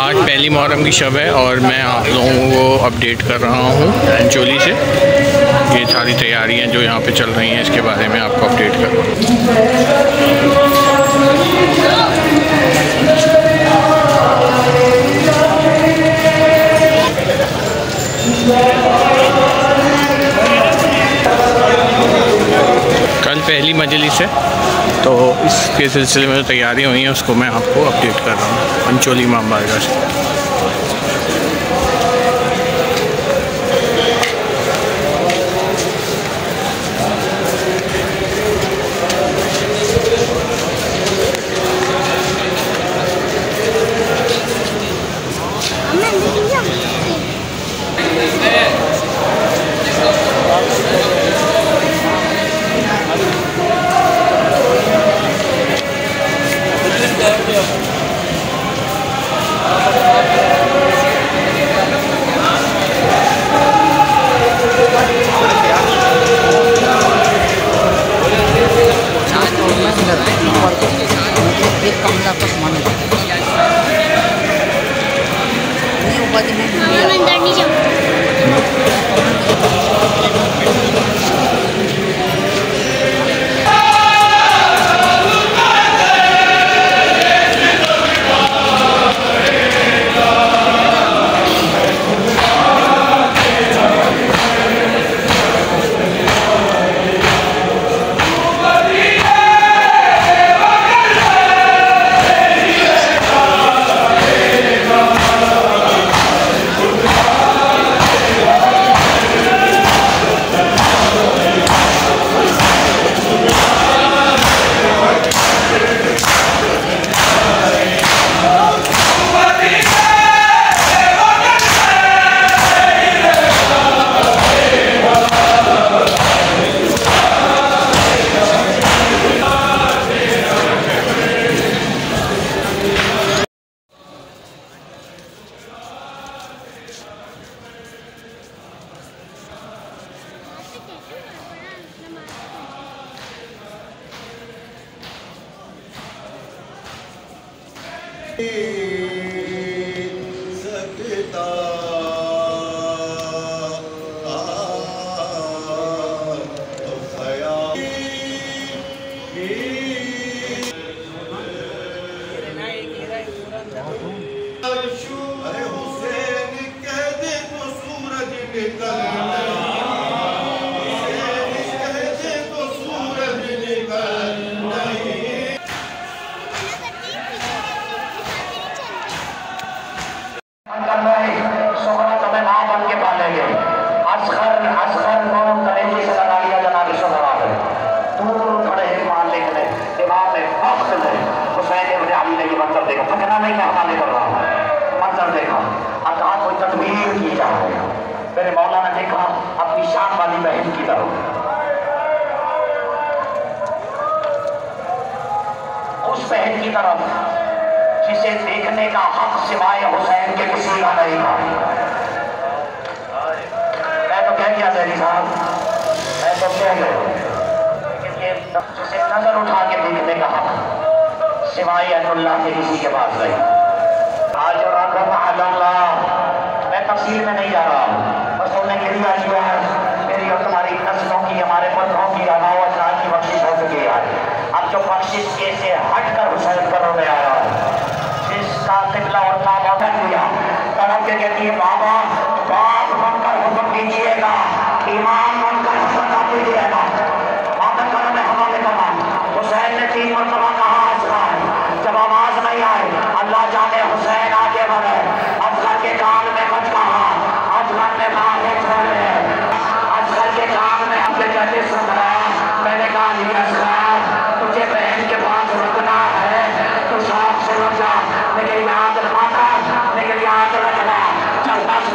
आज पहली मुहर्रम की शब है और मैं आप लोगों को अपडेट कर रहा हूँ चंचोली से। ये सारी तैयारियाँ जो यहाँ पे चल रही हैं इसके बारे में आपको अपडेट कर रहा हूँ। कल पहली मजलिस है तो इसके सिलसिले में जो तैयारियाँ हुई हैं उसको मैं आपको अपडेट कर रहा हूँ पंचोली इमाम बारगाह से। मेरे मौला ने देखा अपनी शान वाली बहन की तरफ, उस बहन की तरफ जिसे देखने का हक सिवाय हुसैन के किसी का नहीं था। मैं तो कह गया जहरी साहब, मैं तो कह गया, लेकिन ये जिसे नजर उठा के देखने का हक सिवाय अल्लाह के किसी के पास नहीं। आज मैं तफसील में नहीं जा रहा हूँ, बस तुमने गिरिया किया है मेरी और तुम्हारी नस्लों की, हमारे पुरखों की अनावत की बख्शिश हो चुकी है। अब जो बख्शिश के से हटकर हुसैन पर होने आया है, जिसका किबला और काबा बन गया, तरफ के कहती है बाबा बाप बनकर हुक्म दीजिएगा, इमाम बनकर हुक्म दीजिएगा, वादन करो में हमारे तमाम। हुसैन ने 3 मरतबा कहा आसमान, जब आवाज नहीं आए अल्लाह जाने हुसैन आगे बढ़े, अफसर के कान में मत कहा, अफसर ने मांगे छोड़े, अफसर के कान में अपने कहते सुन रहा, मैंने कहा नहीं असरार तुझे बहन के पास रुकना है तो साफ से रुक जा, लेकिन याद रखना, लेकिन याद रखना, चल 10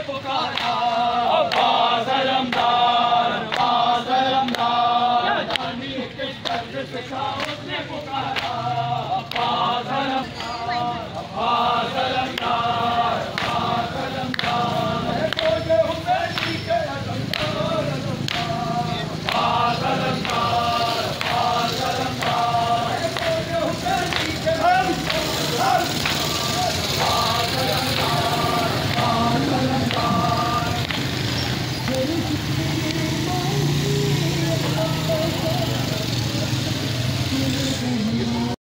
पुकार